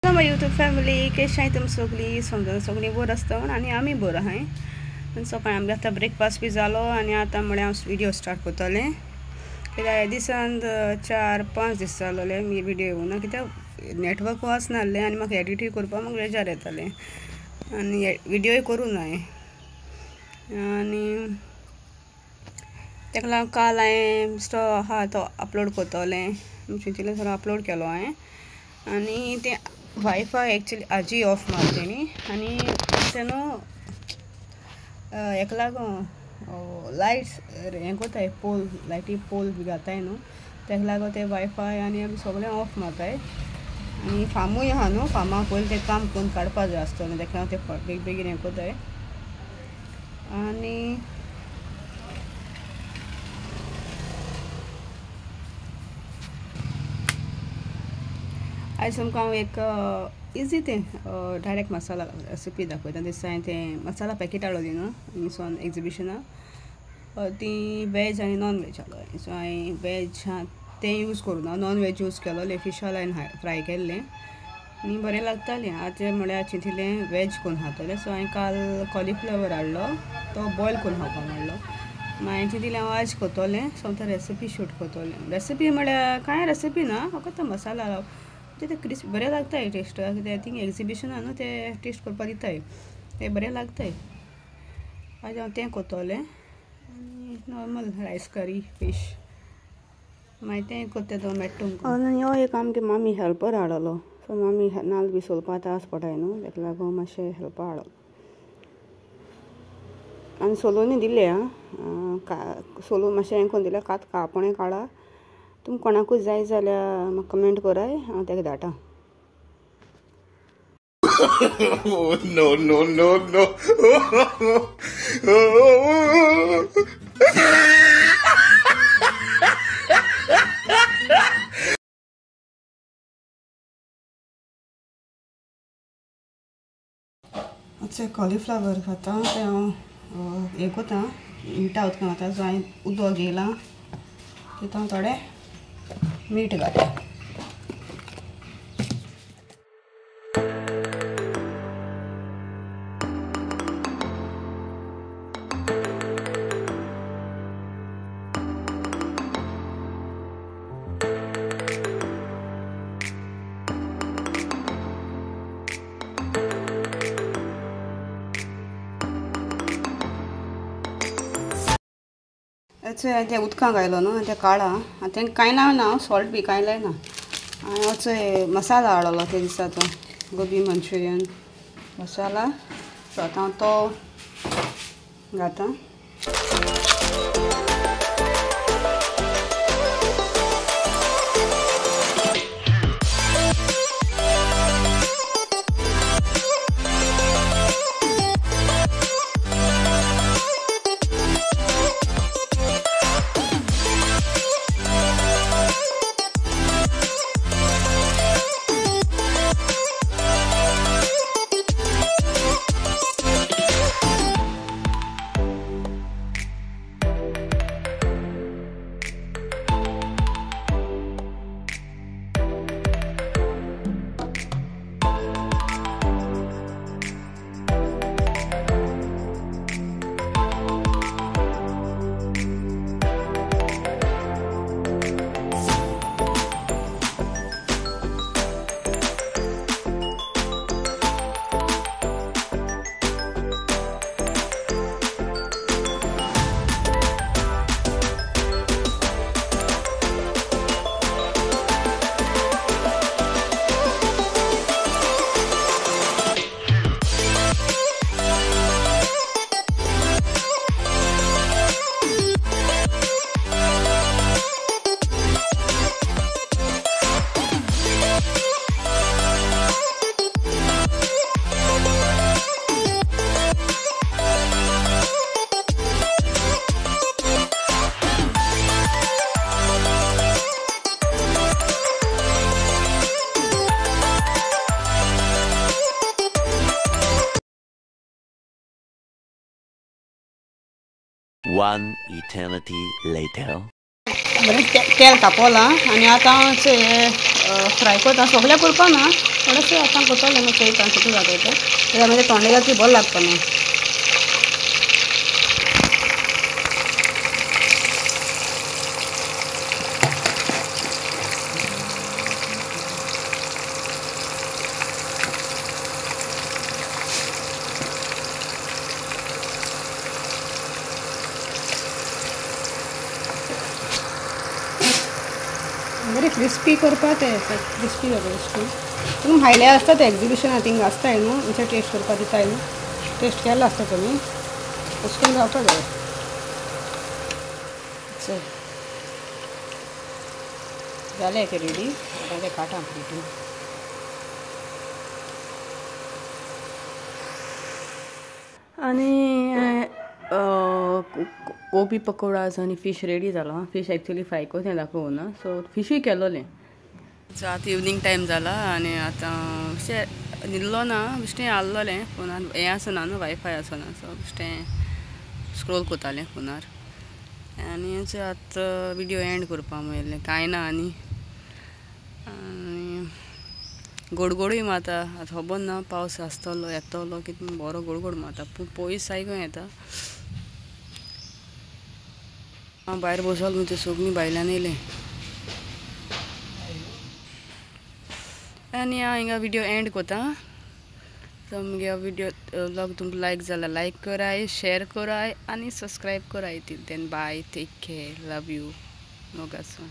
My YouTube family कशी आहे तुम सगळी समजा सगळी बोर आसता आणि आम्ही बोर आहाय आणि सकाळी आमगे आतां ब्रेकफास्ट बी जालो आणि आतां म्हळ्यार हांव व्हिडिओ स्टार्ट करतलें कित्याक ह्या दिसान 4-5 दीस जालोले मी व्हिडिओ येवना कित्याक नेटवर्क आसनासलें आनी म्हाका एडिटी करपाक म्हाका बेजार येतालें आनी व्हिडिओय करूं जाय आनी तेका लागून काल हांवें जो आहा तो अपलोड करतलें चिंतिल्लें सगळें अपलोड केलो हांवें आनी तें वायफाय एक्चुअली आजी ऑफ मारता तेणी आनी तेन्ना हेका लागून लायट्स हें कोताय पोल लायटी पोल बी घाताय न्हू तेका लागून ते वायफाय आनी आमी सगळें ऑफ मारताय आनी फार्मूय आहा न्हू फार्माक पयलीं तें काम करून काडपा जाय आसतलें तेका लागून ते बेग बेगीन हें कोताय आनी आयज तुमकां हांव एक इजी तें डायरेक्ट मसाला रेसिपी दाखयता दिसता हांवें तें मसाला पॅकेट हाडलोली न्हू हिंगसोन एग्जिबिशनाक ती वॅज आनी नॉन वॅज हाडलोली सो हांवें वॅज तें यूज करूं ना नॉन वॅज यूज केलोलें फिशाल हांवें फ्राय केल्लें आनी बरें लागतालें आतां म्हळ्यार चिंतिल्लें वॅज करून खातलें सो हांवें काल कॉलीफ्लावर हाडलो तो बॉयल करून खावपाक म्हणलो हांवें चिंतिल्लें हांव आज करतलें सोमतो रेसिपी शूट करतलें रेसिपी म्हळ्यार कांय रेसिपी ना फकत तो मसाला ते क्रिस्प बरें लागताय टेस्ट कित्याक थिंग एग्जिबिशना न्हू ते टेस्ट करपाक दिताय ते बरें लागताय आज हांव तें करतलें आनी नॉर्मल रायस करी फीश मागीर तें करता तो मेळटा तुमकां आनी हो एक आमगे मामी हेल्पर हाडलो सो मामी नाल्ल बी सोलपा त्रास पडटाय न्हू तेका लागून मातशें हेल्पा हाडलो आनी सोलूनय दिलें सोलून मातशें हें करून दिलें कापणें काडा तुमकां कोणाकूय जाय जाल्यार म्हाका कमेंट कराय हांव तेका धाडटां no, no, no, no. आतां कॉलीफ्लावर खाता तें हांव हें कोता मिठा उदकां घालता सो हांवें उदक घेयलां तितून थोडें मीठ घालता ते उदकां घायलो न्हू ते काडा आनी तेंकां कांय लायना सॉल्ट बी कांय लायना हांवें होचो मसाला हाडलो ते दिसाचो गोबी मंचुरियन मसाला सो आतां हांव तो घालता One eternity later. बरें तेल तापोलां आनी आतां फ्राय करता सगळें करपा ना थोडेशें आतां करतलें न्हू चोयता कितें जाता तें कित्याक मागीर तोंडाक घातली बरें लागता न्हू. बरें क्रिस्पी करपा ते क्रिस्पी जाता तुमी हायले आसता ते एक्झिबिशनां थिंग आसताय न्हू अशें टेस्ट करपा दिताय न्हू टेस्ट केला आसता तुमी अशें करून जावपा जाय. चल जालें तें रेडी आतां तें काडटा प्लेटीन. आनी गोबी पकोडाज आनी फीश रेडी जालो. फीश एक्चुली फ्राय कोरून दाखोवना सो फिशूय केलोलें. सो आतां इवनींग टायम जाला आनी आतां अशें न्हिदलो ना बेश्टें आल्लोलें फोनार हें आसना न्हू वायफाय आसना सो बेश्टें स्क्रोल कोतालें फोनार आनी आतां विडियो एंड करपा म्हणलें कांय ना आनी गोडगोडूय मारता आतां खबर ना पावस आसतलो येतलो कितें बरो गोडगोड मारता पूण पयस सायको येता. हांव भायर बसोल न्हू तें सगळीं भायल्यान येयलें आनी हांव हिंगा विडियो एंड कोता. सो मुगे विडियो व्लॉग तुमकां लायक जाल्यार लायक कराय शेअर कराय आनी सबस्क्रायब कराय. Till then bye take care love you मोगासो.